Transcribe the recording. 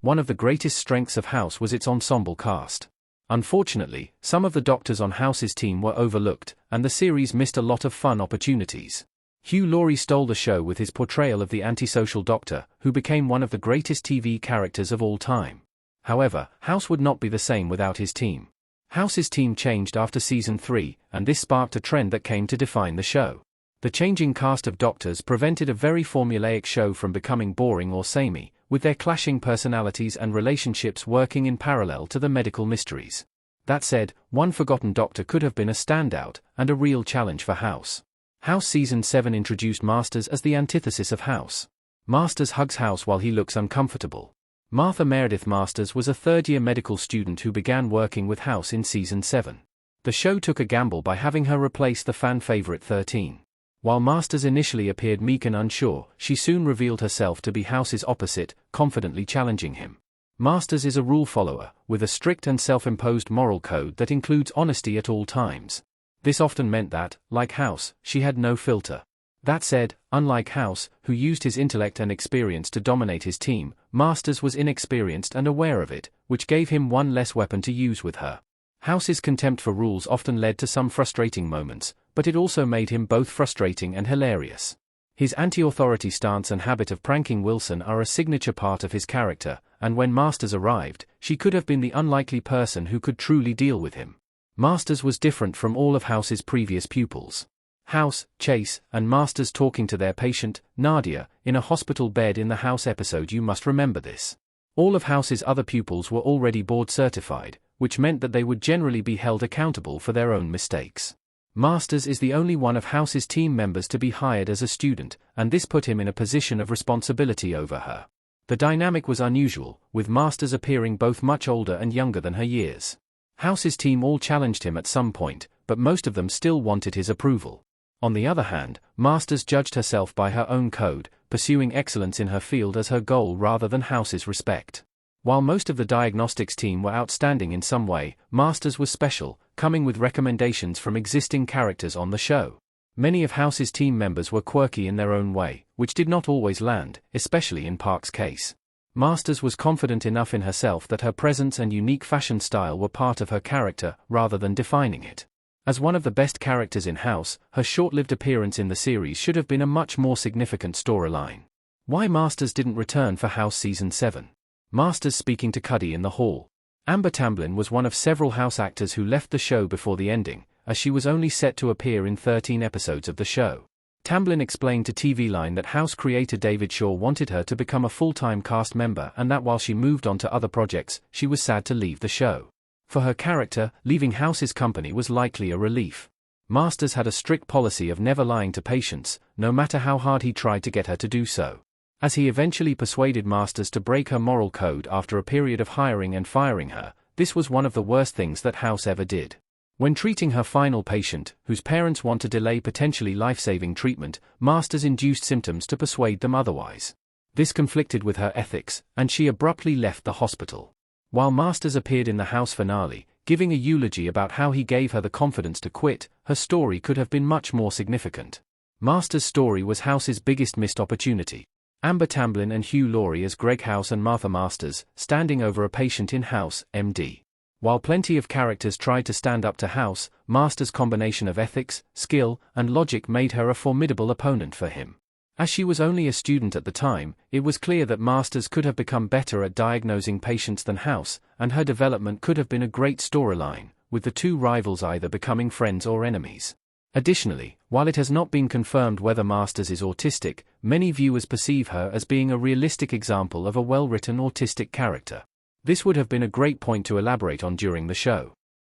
One of the greatest strengths of House was its ensemble cast. Unfortunately, some of the doctors on House's team were overlooked, and the series missed a lot of fun opportunities. Hugh Laurie stole the show with his portrayal of the antisocial doctor, who became one of the greatest TV characters of all time. However, House would not be the same without his team. House's team changed after season 3, and this sparked a trend that came to define the show. The changing cast of doctors prevented a very formulaic show from becoming boring or samey, with their clashing personalities and relationships working in parallel to the medical mysteries. That said, one forgotten doctor could have been a standout, and a real challenge for House. House Season 7 introduced Masters as the antithesis of House. Masters hugs House while he looks uncomfortable. Martha Meredith Masters was a third-year medical student who began working with House in Season 7. The show took a gamble by having her replace the fan-favorite 13. While Masters initially appeared meek and unsure, she soon revealed herself to be House's opposite, confidently challenging him. Masters is a rule follower, with a strict and self-imposed moral code that includes honesty at all times. This often meant that, like House, she had no filter. That said, unlike House, who used his intellect and experience to dominate his team, Masters was inexperienced and aware of it, which gave him one less weapon to use with her. House's contempt for rules often led to some frustrating moments, but it also made him both frustrating and hilarious. His anti-authority stance and habit of pranking Wilson are a signature part of his character, and when Masters arrived, she could have been the unlikely person who could truly deal with him. Masters was different from all of House's previous pupils. House, Chase, and Masters talking to their patient, Nadia, in a hospital bed in the House episode. You must remember this. All of House's other pupils were already board certified, which meant that they would generally be held accountable for their own mistakes. Masters is the only one of House's team members to be hired as a student, and this put him in a position of responsibility over her. The dynamic was unusual, with Masters appearing both much older and younger than her years. House's team all challenged him at some point, but most of them still wanted his approval. On the other hand, Masters judged herself by her own code, pursuing excellence in her field as her goal rather than House's respect. While most of the diagnostics team were outstanding in some way, Masters was special, coming with recommendations from existing characters on the show. Many of House's team members were quirky in their own way, which did not always land, especially in Park's case. Masters was confident enough in herself that her presence and unique fashion style were part of her character, rather than defining it. As one of the best characters in House, her short-lived appearance in the series should have been a much more significant storyline. Why Masters didn't return for House Season 7? Masters speaking to Cuddy in the hall. Amber Tamblyn was one of several House actors who left the show before the ending, as she was only set to appear in 13 episodes of the show. Tamblyn explained to TV Line that House creator David Shaw wanted her to become a full-time cast member and that while she moved on to other projects, she was sad to leave the show. For her character, leaving House's company was likely a relief. Masters had a strict policy of never lying to patients, no matter how hard he tried to get her to do so. As he eventually persuaded Masters to break her moral code after a period of hiring and firing her, this was one of the worst things that House ever did. When treating her final patient, whose parents want to delay potentially life-saving treatment, Masters induced symptoms to persuade them otherwise. This conflicted with her ethics, and she abruptly left the hospital. While Masters appeared in the House finale, giving a eulogy about how he gave her the confidence to quit, her story could have been much more significant. Masters' story was House's biggest missed opportunity. Amber Tamblyn and Hugh Laurie as Greg House and Martha Masters, standing over a patient in House, MD. While plenty of characters tried to stand up to House, Masters' combination of ethics, skill, and logic made her a formidable opponent for him. As she was only a student at the time, it was clear that Masters could have become better at diagnosing patients than House, and her development could have been a great storyline, with the two rivals either becoming friends or enemies. Additionally, while it has not been confirmed whether Masters is autistic, many viewers perceive her as being a realistic example of a well-written autistic character. This would have been a great point to elaborate on during the show.